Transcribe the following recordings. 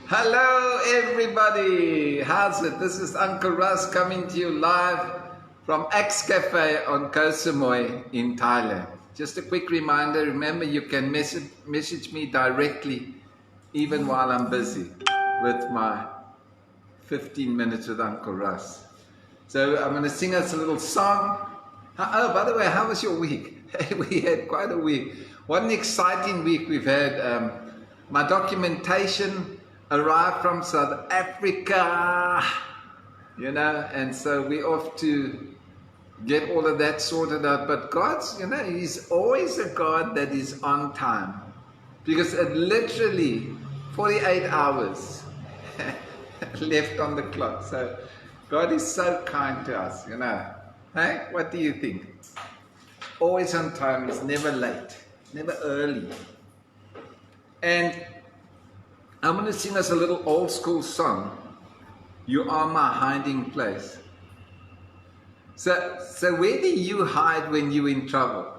Hello everybody, how's it? This is Uncle Russ coming to you live from Axe Cafe on Koh Samui in Thailand. Just a quick reminder, remember you can message me directly even while I'm busy with my 15 minutes with Uncle Russ. So I'm going to sing us a little song. Oh, by the way, how was your week? We had quite a week. What an exciting week we've had. My documentation arrived from South Africa, and so we're off to get all of that sorted out. But God's, He's always a God that is on time, because it literally 48 hours left on the clock. So God is so kind to us, Hey, what do you think? Always on time, is never late, never early. And I'm going to sing us a little old school song, You Are My Hiding Place. So where do you hide when you're in trouble?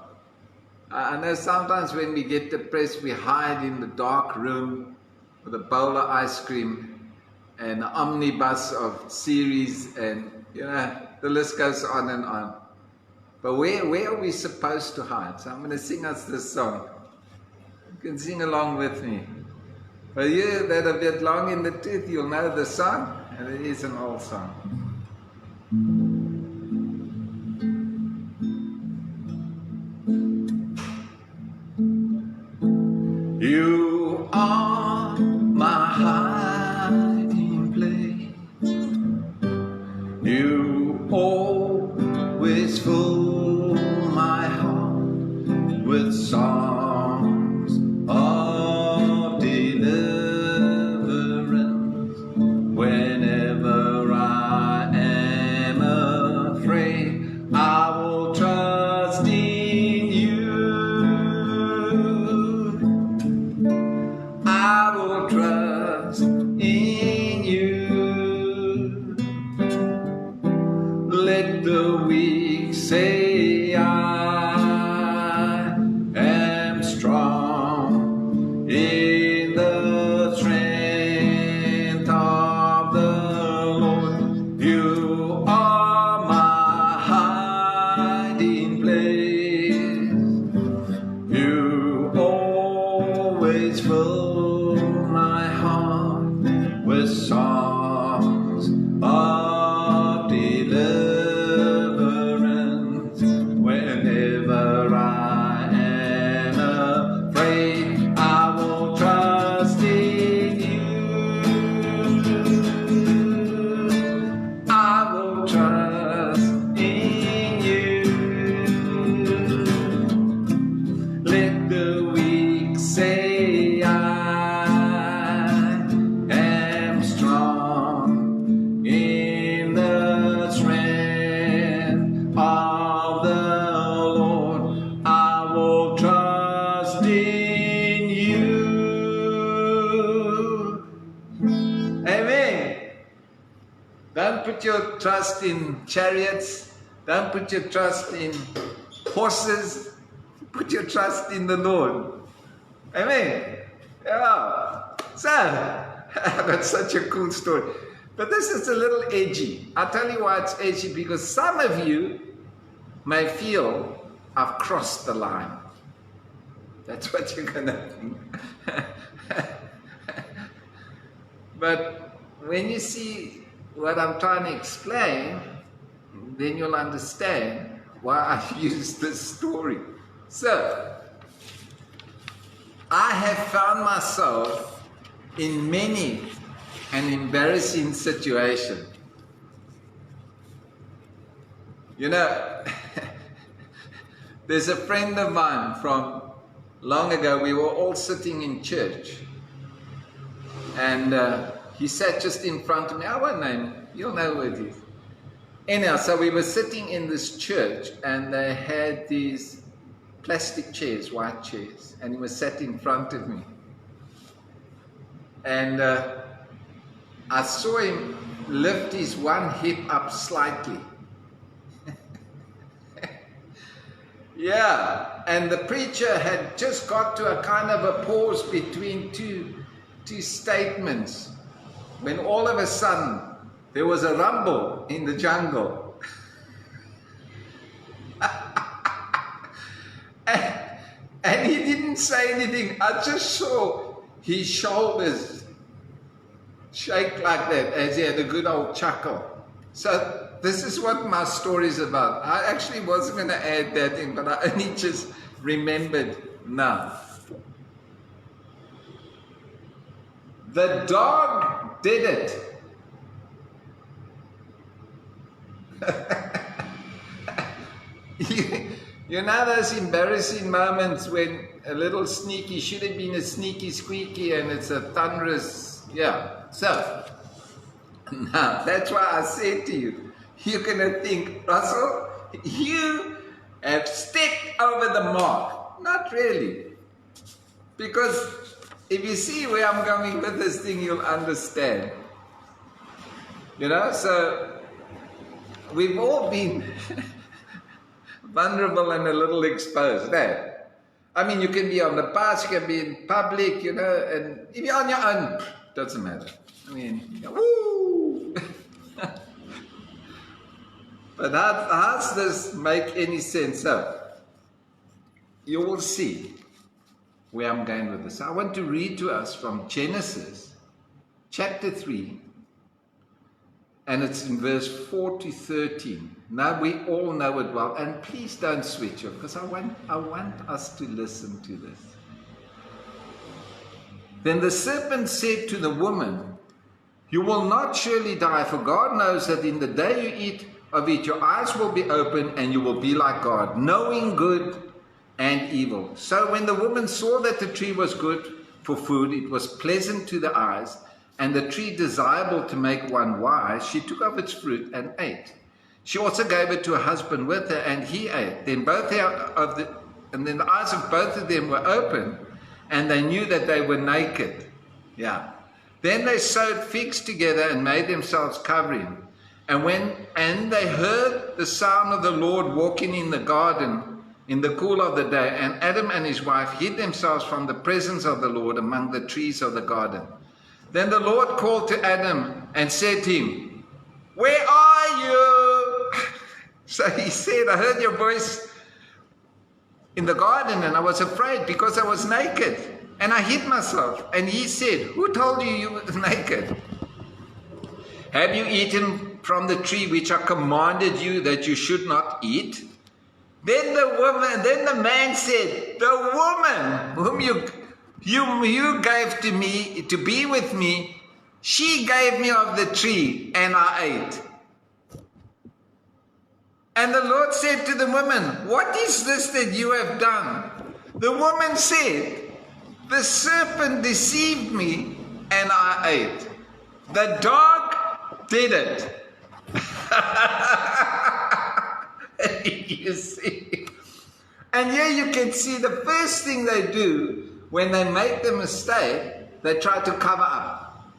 I know sometimes when we get depressed, we hide in the dark room with a bowl of ice cream and an omnibus of series, and the list goes on and on. But where are we supposed to hide? So I'm going to sing us this song. You can sing along with me. For you that are a bit long in the tooth, you'll know the song, and it is an old song. You are my hiding place. You always fill my heart with songs of deliverance. Whenever I am afraid, I will trust in you. I will trust in you. Let the weak say I am strong in the strength of the Lord. You are my hiding place. You always fill my heart with songs of deliverance. Whenever I am afraid, I will trust in you. I will trust in you. Let the weak say I am strong in the strength of the Lord. I will trust in you. Amen. Don't put your trust in chariots. Don't put your trust in horses. Put your trust in the Lord. Amen. Yeah. So, that's such a cool story. But this is a little edgy. I'll tell you why it's edgy, because some of you may feel I've crossed the line. That's what you're going to think. But when you see what I'm trying to explain, then you'll understand why I've used this story. So, I have found myself in many an embarrassing situation. There's a friend of mine from long ago. We were all sitting in church, and he sat just in front of me. I won't name him, you'll know who it is. Anyhow, so we were sitting in this church, and they had these plastic chairs, white chairs, and he was sat in front of me. And I saw him lift his one hip up slightly. Yeah, and the preacher had just got to a kind of a pause between two to statements when all of a sudden there was a rumble in the jungle. And he didn't say anything. I just saw his shoulders shake like that as he had a good old chuckle. So this is what my story is about. I actually wasn't going to add that in, but I only just remembered now. The dog did it. You know those embarrassing moments when a little sneaky should have been a sneaky squeaky and it's a thunderous, yeah. So, now that's why I said to you, you're going to think, Russell, you have stepped over the mark. Not really. Because if you see where I'm going with this thing, you'll understand. You know, so we've all been vulnerable and a little exposed. Eh? I mean, you can be on the bus, you can be in public, you know, and if you're on your own, doesn't matter. I mean, woo! But how does this make any sense? So, you will see where I'm going with this. I want to read to us from Genesis chapter 3, and it's in verse 4 to 13. Now we all know it well, and please don't switch off, because I want us to listen to this. Then the serpent said to the woman, "You will not surely die, for God knows that in the day you eat of it, your eyes will be open, and you will be like God, knowing good and evil." So when the woman saw that the tree was good for food, it was pleasant to the eyes, and the tree desirable to make one wise, she took of its fruit and ate. She also gave it to her husband with her, and he ate. Then then the eyes of both of them were open, and they knew that they were naked. Yeah. Then they sewed figs together and made themselves covering. And they heard the sound of the Lord walking in the garden in the cool of the day, and Adam and his wife hid themselves from the presence of the Lord among the trees of the garden. Then the Lord called to Adam and said to him, "Where are you?" So he said, "I heard your voice in the garden, and I was afraid because I was naked, and I hid myself." And he said, "Who told you you were naked? Have you eaten from the tree which I commanded you that you should not eat?" Then the man said, "The woman whom you gave to me to be with me, she gave me of the tree, and I ate." And the Lord said to the woman, "What is this that you have done?" The woman said, "The serpent deceived me, and I ate." The dog did it. You see? And here you can see the first thing they do when they make the mistake, they try to cover up.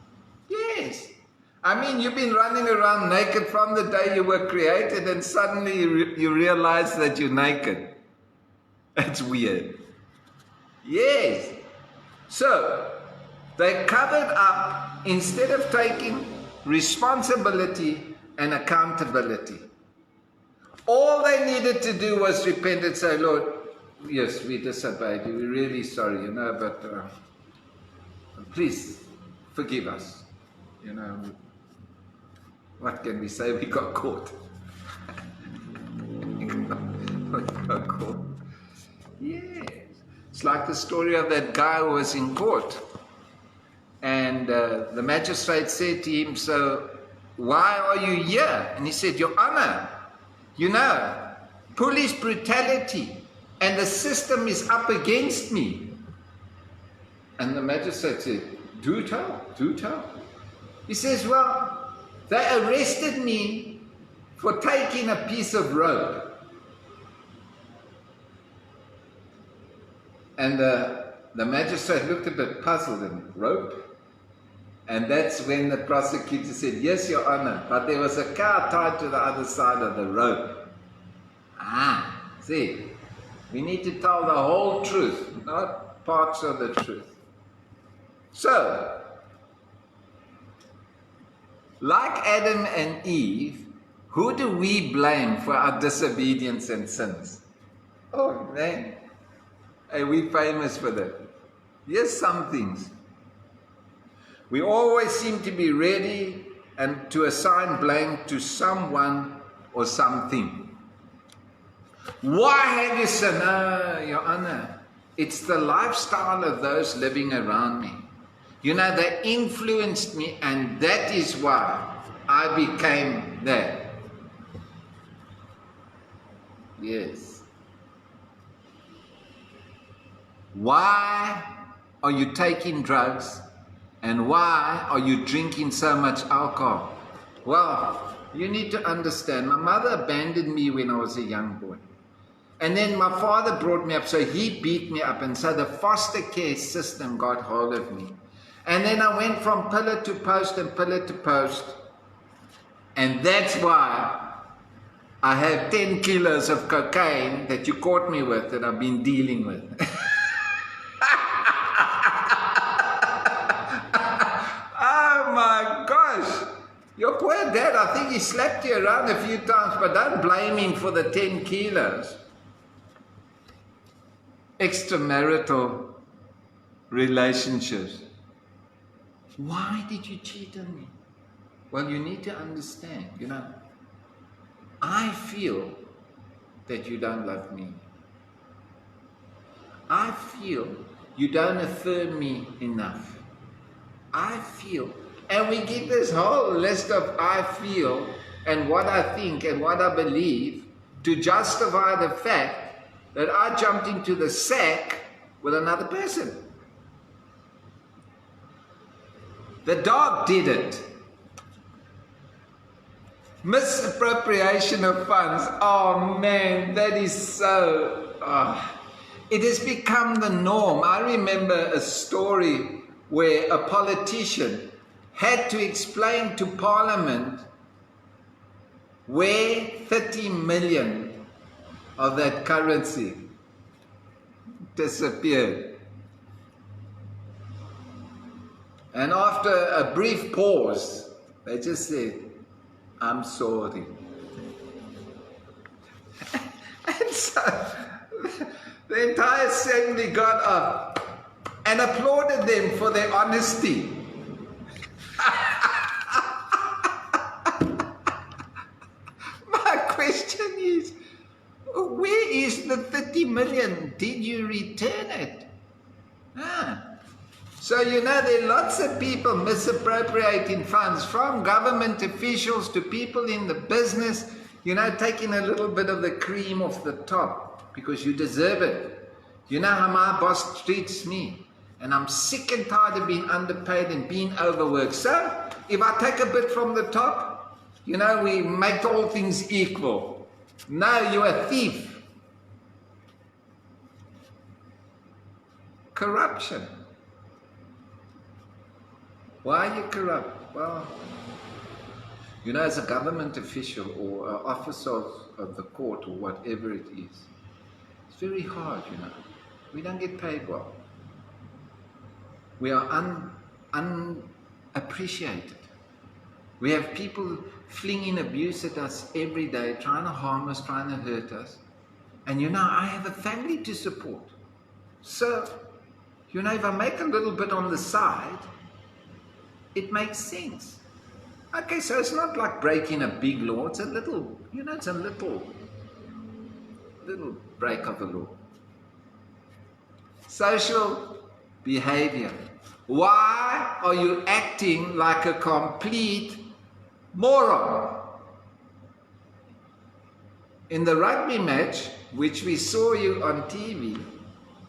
Yes. I mean, you've been running around naked from the day you were created, and suddenly you realize that you're naked. That's weird. Yes. So, they covered up instead of taking responsibility and accountability. All they needed to do was repent and say, "Lord, yes, we disobeyed you. We're really sorry, you know, but please forgive us." You know, what can we say? We got caught. We got caught. Yes. It's like the story of that guy who was in court. And the magistrate said to him, "So why are you here?" And he said, "Your Honor, you know, police brutality and the system is up against me." And the magistrate said, do tell. He says, "Well, they arrested me for taking a piece of rope." And the magistrate looked a bit puzzled. And rope? And that's when the prosecutor said, "Yes, Your Honor, but there was a cow tied to the other side of the rope." See, we need to tell the whole truth, not parts of the truth. So, Like Adam and Eve, who do we blame for our disobedience and sins? Oh man, are we famous for that? Yes, some things. We always seem to be ready and to assign blame to someone or something. Why have you sinned? Your Honor, it's the lifestyle of those living around me. You know, they influenced me, and that is why I became that. Yes. Why are you taking drugs? And why are you drinking so much alcohol? Well, you need to understand, my mother abandoned me when I was a young boy. And then my father brought me up, so he beat me up. And so the foster care system got hold of me. And then I went from pillar to post and pillar to post. And that's why I have 10 kilos of cocaine that you caught me with that I've been dealing with. Oh my gosh. Your poor dad, I think he slapped you around a few times, but don't blame him for the 10 kilos. Extramarital relationships. Why did you cheat on me? Well, you need to understand, you know, I feel that you don't love me. I feel you don't affirm me enough. I feel, and we get this whole list of I feel and what I think and what I believe to justify the fact that I jumped into the sack with another person. The dog did it. Misappropriation of funds. Oh man, that is so... It has become the norm. I remember a story where a politician had to explain to Parliament where 30 million of that currency disappeared. And after a brief pause, they just said, I'm sorry. And so the entire assembly got up and applauded them for their honesty. My question is, where is the 30 million? Did you return it? So, you know, there are lots of people misappropriating funds, from government officials to people in the business, you know, taking a little bit of the cream off the top because you deserve it. You know how my boss treats me, and I'm sick and tired of being underpaid and being overworked. So, if I take a bit from the top, you know, we make all things equal. No, you're a thief. Corruption. Why are you corrupt? Well, you know, as a government official or an officer of the court or whatever it is, it's very hard, you know. We don't get paid well. We are unappreciated. We have people flinging abuse at us every day, trying to harm us, trying to hurt us. And you know, I have a family to support. So, you know, if I make a little bit on the side, it makes sense. Okay, so it's not like breaking a big law. It's a little, you know, it's a little break of the law. Social behavior. Why are you acting like a complete moron? In the rugby match, which we saw you on TV,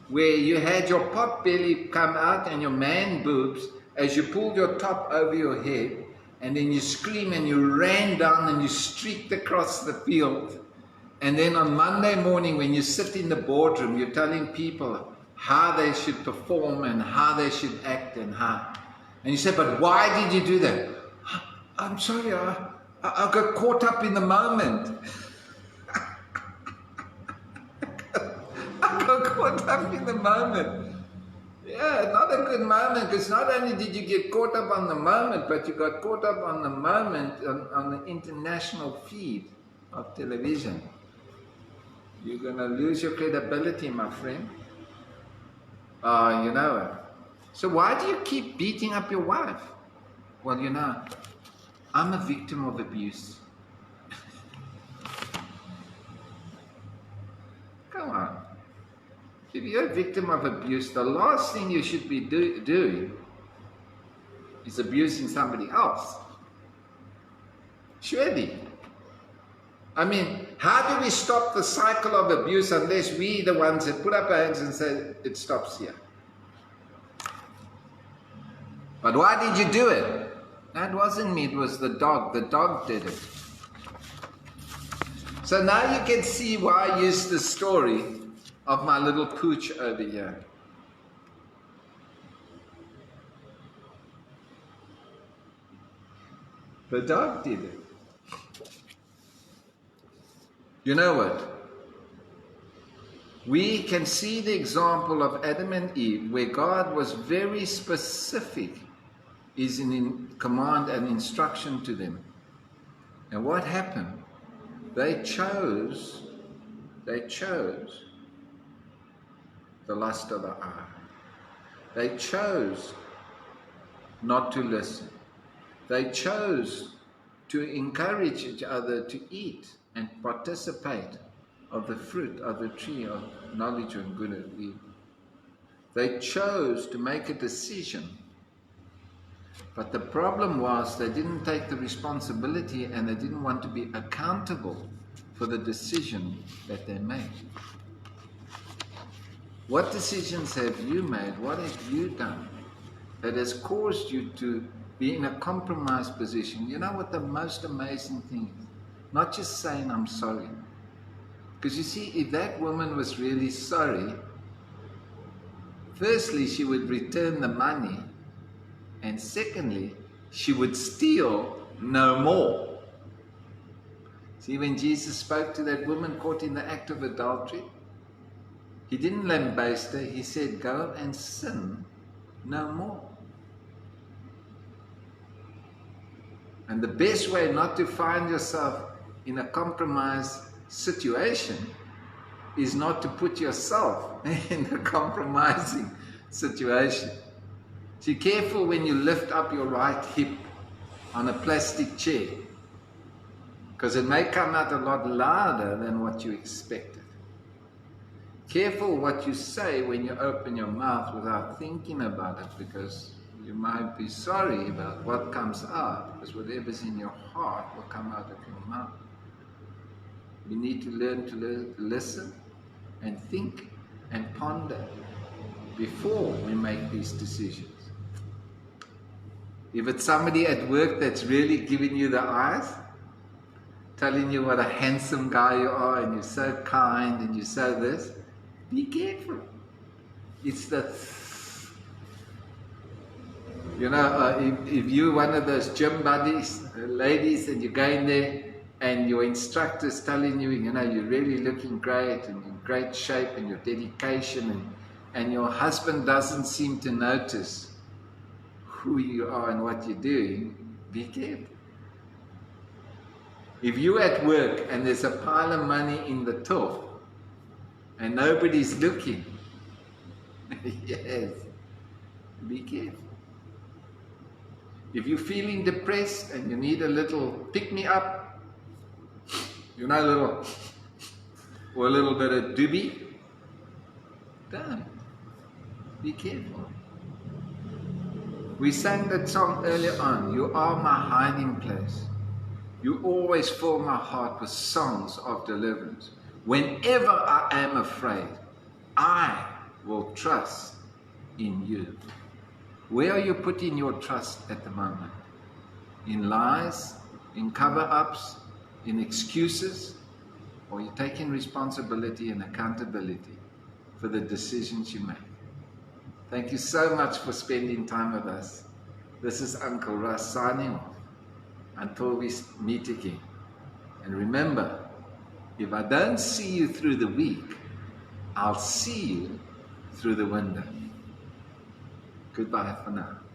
where you had your pot belly come out and your man boobs, as you pulled your top over your head, and then you screamed and you ran down and you streaked across the field. And then on Monday morning, when you sit in the boardroom, you're telling people how they should perform and how they should act and how. And you say, but why did you do that? I'm sorry, I got caught up in the moment. I got caught up in the moment. Yeah, not a good moment, because not only did you get caught up on the moment, but you got caught up on the moment on the international feed of television. You're going to lose your credibility, my friend. You know it. So why do you keep beating up your wife? Well, you know, I'm a victim of abuse. Come on. If you're a victim of abuse, the last thing you should be doing is abusing somebody else. Surely. I mean, how do we stop the cycle of abuse unless we the ones that put up our hands and say, it stops here? But why did you do it? That wasn't me, it was the dog. The dog did it. So now you can see why I used the story of my little pooch over here. The dog did it. You know what? We can see the example of Adam and Eve where God was very specific is in command and instruction to them. And what happened? They chose the lust of the eye. They chose not to listen. They chose to encourage each other to eat and participate of the fruit of the tree of knowledge of good and evil. They chose to make a decision. But the problem was they didn't take the responsibility and they didn't want to be accountable for the decision that they made. What decisions have you made? What have you done that has caused you to be in a compromised position? You know what the most amazing thing is? Not just saying, I'm sorry. Because you see, if that woman was really sorry, firstly, she would return the money. And secondly, she would steal no more. See, when Jesus spoke to that woman caught in the act of adultery, he didn't lambaste her. He said, go and sin no more. And the best way not to find yourself in a compromised situation is not to put yourself in a compromising situation. So be careful when you lift up your right hip on a plastic chair, because it may come out a lot louder than what you expected. Careful what you say when you open your mouth without thinking about it, because you might be sorry about what comes out, because whatever's in your heart will come out of your mouth. We need to learn to listen and think and ponder before we make these decisions. If it's somebody at work that's really giving you the eyes, telling you what a handsome guy you are and you're so kind and you're so this, be careful. It's the, you know, if you're one of those gym buddies, ladies, and you're going there and your instructor's telling you, you know, you're really looking great and in great shape and your dedication, and your husband doesn't seem to notice who you are and what you're doing, be careful. If you're at work and there's a pile of money in the till and nobody's looking, yes, be careful. If you're feeling depressed and you need a little pick-me-up, you know, or a little bit of doobie, don't. Be careful. We sang that song earlier on, you are my hiding place. You always fill my heart with songs of deliverance. Whenever I am afraid, I will trust in you. Where are you putting your trust at the moment? In lies, in cover-ups, in excuses, or are you taking responsibility and accountability for the decisions you make? Thank you so much for spending time with us. This is Uncle Russ signing off until we meet again. And remember, if I don't see you through the week, I'll see you through the window. Goodbye for now.